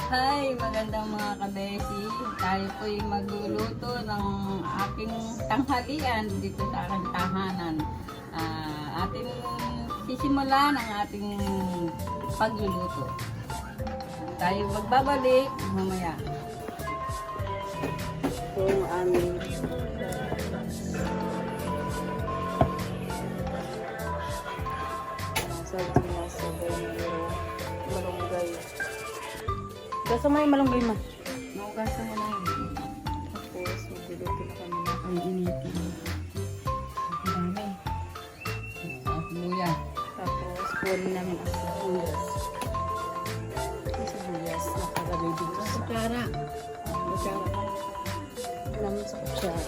Hi, magandang mga kabesi. Tayo po'y magluluto ng aking tanghalian dito sa aking tahanan. Ating sisimulan ang ating pagluluto. Tayo magbabalik mamaya. Kung aming sardinas sa banero, malunggay. Gasa mo yung malunggay ma. Maugasa mo na yun. Tapos magluluto na kami na ang initin. Dami. At luya. Tapos kunin namin ang sibuyas. Yung sibuyas nakalagay dito sa Kutsara. Kutsara. namin sa kutsara.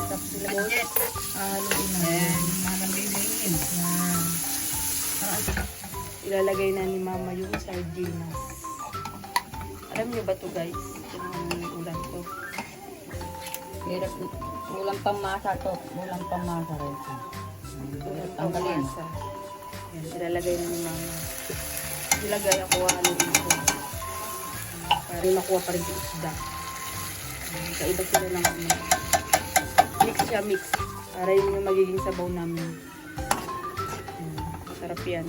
Tapos ilagay haluin namin. Manang bibilin. Ilalagay na ni mama yung sardinas. Alam niyo ba to guys? Itong ulam to. Hirap. Ulang pamasa to. Ulang pamasa rin. Ulam Ang galing. pamasa. Yan, ilalagay na ni mama. Ilagay ako haluin ko. Para makuha pa rin yung isda. Kaiba sila ng ano. Mix siya, mix. Para yun yung magiging sabaw namin. Sarap yan.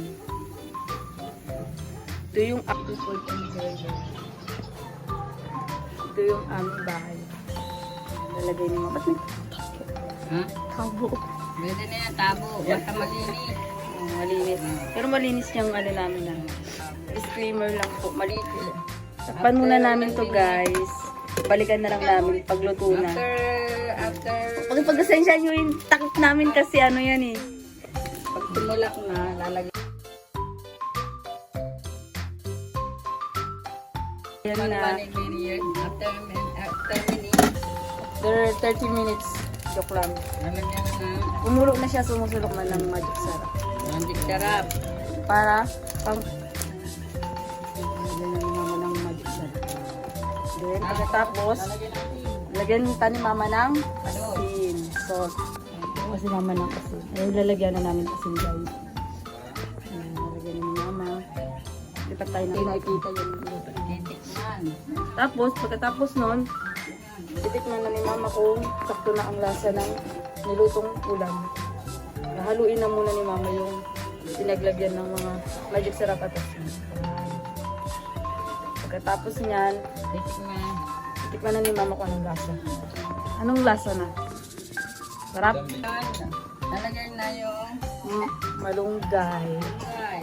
Ito yung ito yung aming bahay. Lalagay ni mama. Ba't may Ha? tabo? Pwede na yan, tabo. Basta malinis. Malinis. Pero malinis yung ano namin na. Disclaimer lang po. Malinis. Takpan muna namin to guys. Balikan na lang namin pagluto na. After Pagpasensya nyo yung takip namin kasi ano yan eh. pag tumulak na, lalagyan Yan mo na. naman after minutes, There 30 minutes. Joke lang. lalagyan mo na Umulok na siya, sumusulok na ng magic sarap. magic sarap. Para pang lagyan na ni mama ng magic sarap. Then pagkatapos, Lalagyan natin. lagyan pa ni mama ng asin, salt. Kasi mama ng asin. Ay, lalagyan na namin asin guys. Ayan, lalagyan na ni mama. Lipat tayo na nakikita yung luto. Titikman. Tapos, pagkatapos nun, titikman na ni mama kung sakto na ang lasa ng nilutong ulam. Haluin na muna ni mama yung pinaglagyan ng mga magic sarap at asin. Pagkatapos niyan, Titikman. titikman na ni mama kung anong lasa. Anong lasa na? Sarap? Lalagyan na yung Malunggay. ay.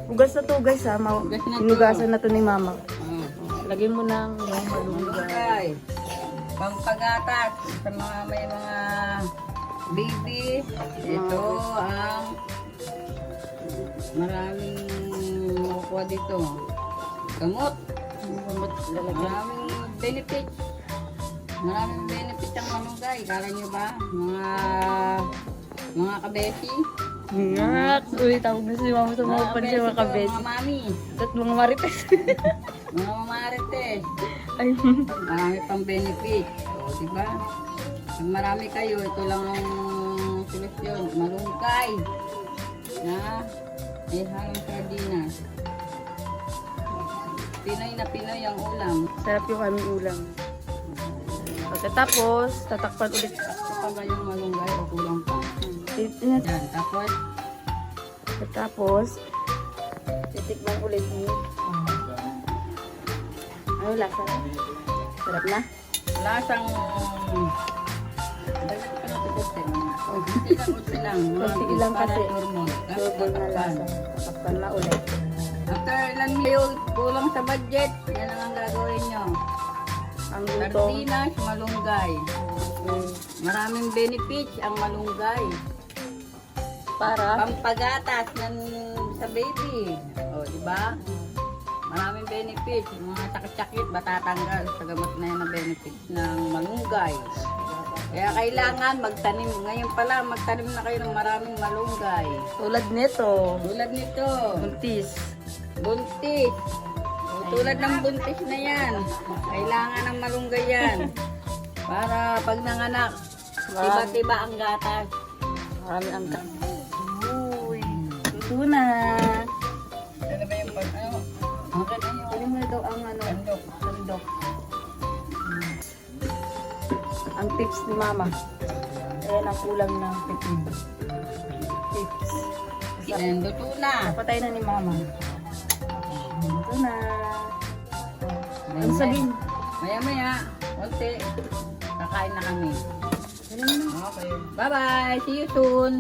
Hugas na to guys ha. Hugas na to. Hinugasan na to ni mama. Oh. Lagyan mo ng yung malunggay. Malunggay. Pampagatas sa mga may mga baby. Ito ang maraming makukuha dito. Gamot. Lalagyan. Maraming benefit. Maraming benefit ang malunggay. Kala nyo ba? Mga kabesi. Ngak! Uy, tawag na si mama sa mga pan siya mga to, kabesi. mga mami. At mga marites. Mga mamarites. Ay, Marami pang benefit. O, diba? Pag marami kayo, ito lang ang solusyon. Malunggay. Na may halong sardinas. Pinoy na Pinoy ang ulam. sarap yung aming ulam. Pagkatapos, tatakpan ulit. Kapag ba yung malunggay o kulang pa? Yan. Yan. Tapos, Pagkatapos, titikman ulit ni. Ano lasa? Sarap na? lasang dagdag ka na tugutin. O, hindi lang utsi lang. Konti lang kasi. Turmon. Double na lasa. Tatakpan na ulit. After ilan million, kulang sa budget. Yan ang gagawin nyo. Ang lutong. Sardinas, malunggay. Mm, Maraming benefits ang malunggay. para Pampagatas sa baby. O, di ba? Maraming benefits. Mga sakit-sakit, matatanggal sa gamot na yan na benefits ng malunggay. Kaya kailangan magtanim. Ngayon pala, magtanim na kayo ng maraming malunggay. tulad nito. Tulad nito, Buntis. buntis. Tulad ng buntis na yan. Kailangan ng malunggay yan. Para pag nanganak, Tiba-tiba ang gatas. Marami ang uy, luto na. Ano ba yung ano? Akin na yung Kunin mo na daw ang sandok. sandok. Ang tips ni mama. Ayan ang kulang ng pipin. Tips. Yan, luto na. Napatay na ni mama. Luto na. Ano Ganyan. sabihin? Maya-maya, konti. Kakain na kami. Ganun na. Okay. Bye-bye. See you soon.